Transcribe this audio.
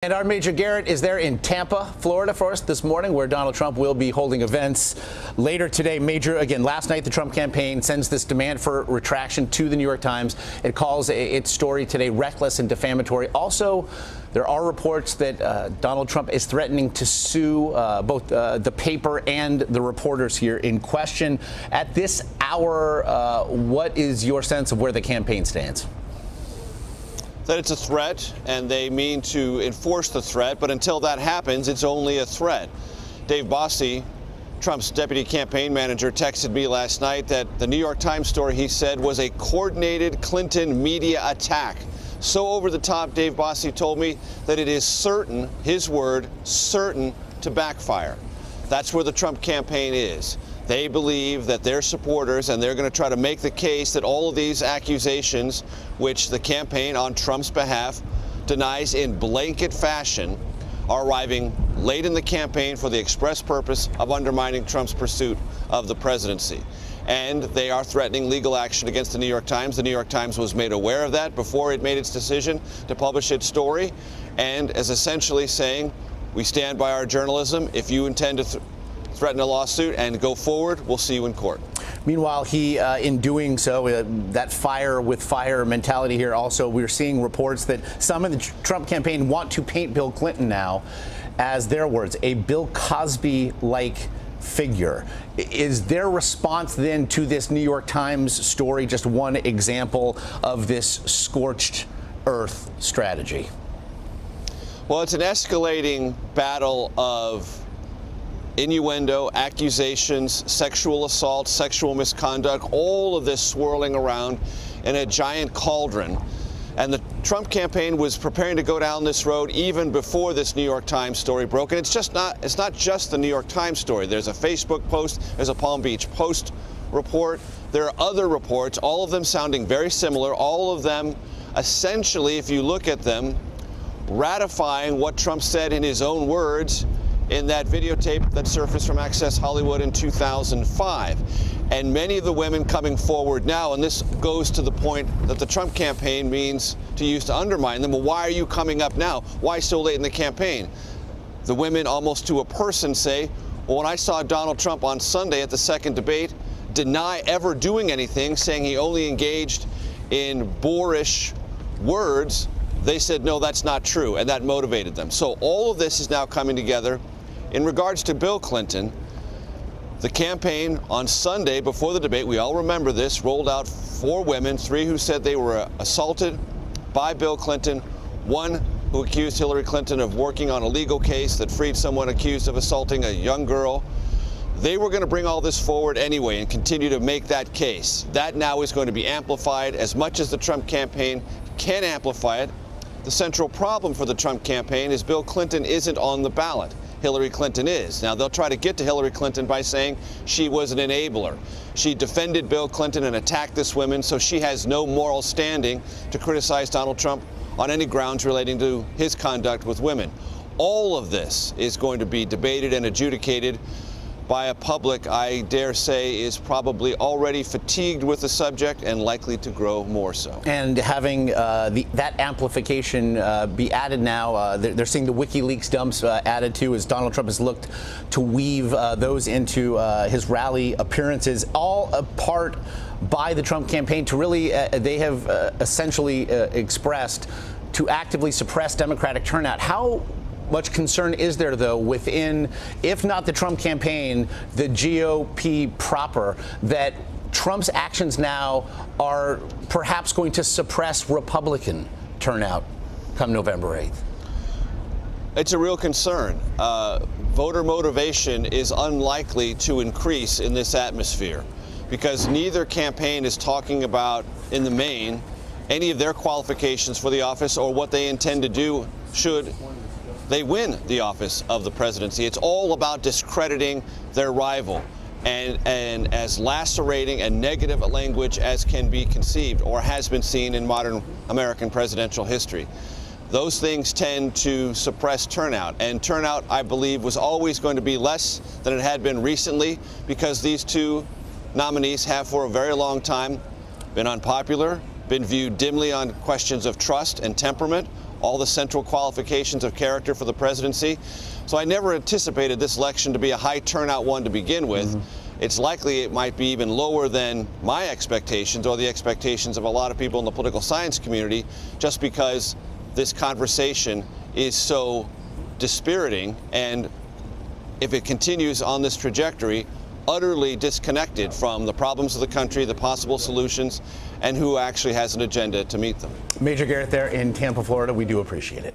And our Major Garrett is there in Tampa, Florida for us this morning, where Donald Trump will be holding events later today. Major, again, last night the Trump campaign sends this demand for retraction to the New York Times. It calls its story today reckless and defamatory. Also, there are reports that Donald Trump is threatening to sue both the paper and the reporters here in question. At this hour, what is your sense of where the campaign stands? That it's a threat, and they mean to enforce the threat, but until that happens, it's only a threat. Dave Bossie, Trump's deputy campaign manager, texted me last night that the New York Times story, he said, was a coordinated Clinton media attack. So over the top, Dave Bossie told me that it is certain, his word, certain to backfire. That's where the Trump campaign is. They believe that their supporters, and they're going to try to make the case that all of these accusations, which the campaign on Trump's behalf denies in blanket fashion, are arriving late in the campaign for the express purpose of undermining Trump's pursuit of the presidency. And they are threatening legal action against the New York Times. The New York Times was made aware of that before it made its decision to publish its story, and is essentially saying, we stand by our journalism. If you intend to threaten a lawsuit and go forward, we'll see you in court. Meanwhile, he, in doing so, that fire with fire mentality here, also, we're seeing reports that some in the Trump campaign want to paint Bill Clinton now, as their words, a Bill Cosby-like figure. Is their response then to this New York Times story just one example of this scorched earth strategy? Well, it's an escalating battle of innuendo, accusations, sexual assault, sexual misconduct, all of this swirling around in a giant cauldron. And the Trump campaign was preparing to go down this road even before this New York Times story broke. And it's not just the New York Times story. There's a Facebook post, there's a Palm Beach Post report. There are other reports, all of them sounding very similar, all of them essentially, if you look at them, ratifying what Trump said in his own words in that videotape that surfaced from Access Hollywood in 2005. And many of the women coming forward now, and this goes to the point that the Trump campaign means to use to undermine them. Well, why are you coming up now? Why so late in the campaign? The women, almost to a person, say, well, when I saw Donald Trump on Sunday at the second debate deny ever doing anything, saying he only engaged in boorish words, they said, no, that's not true, and that motivated them. So all of this is now coming together. In regards to Bill Clinton, the campaign on Sunday before the debate, we all remember this, rolled out 4 women, 3 who said they were assaulted by Bill Clinton, 1 who accused Hillary Clinton of working on a legal case that freed someone accused of assaulting a young girl. They were going to bring all this forward anyway and continue to make that case. That now is going to be amplified as much as the Trump campaign can amplify it. The central problem for the Trump campaign is Bill Clinton isn't on the ballot. Hillary Clinton is. Now, they'll try to get to Hillary Clinton by saying she was an enabler. She defended Bill Clinton and attacked this woman, so she has no moral standing to criticize Donald Trump on any grounds relating to his conduct with women. All of this is going to be debated and adjudicated by a public, I dare say, is probably already fatigued with the subject and likely to grow more so. And having that amplification be added now, they're seeing the WikiLeaks dumps added to as Donald Trump has looked to weave those into his rally appearances, all a part by the Trump campaign to really, they have essentially expressed to actively suppress Democratic turnout. How much concern is there, though, within, if not the Trump campaign, the GOP proper, that Trump's actions now are perhaps going to suppress Republican turnout come November 8th? It's a real concern. Voter motivation is unlikely to increase in this atmosphere because neither campaign is talking about, in the main, any of their qualifications for the office or what they intend to do should they win the office of the presidency. It's all about discrediting their rival and as lacerating and negative a language as can be conceived or has been seen in modern American presidential history. Those things tend to suppress turnout, and turnout, I believe, was always going to be less than it had been recently because these 2 nominees have for a very long time been unpopular, been viewed dimly on questions of trust and temperament, all the central qualifications of character for the presidency. So I never anticipated this election to be a high turnout one to begin with. It's likely it might be even lower than my expectations or the expectations of a lot of people in the political science community, just because this conversation is so dispiriting, and if it continues on this trajectory, utterly disconnected from the problems of the country, the possible solutions, and who actually has an agenda to meet them. Major Garrett there in Tampa, Florida. We do appreciate it.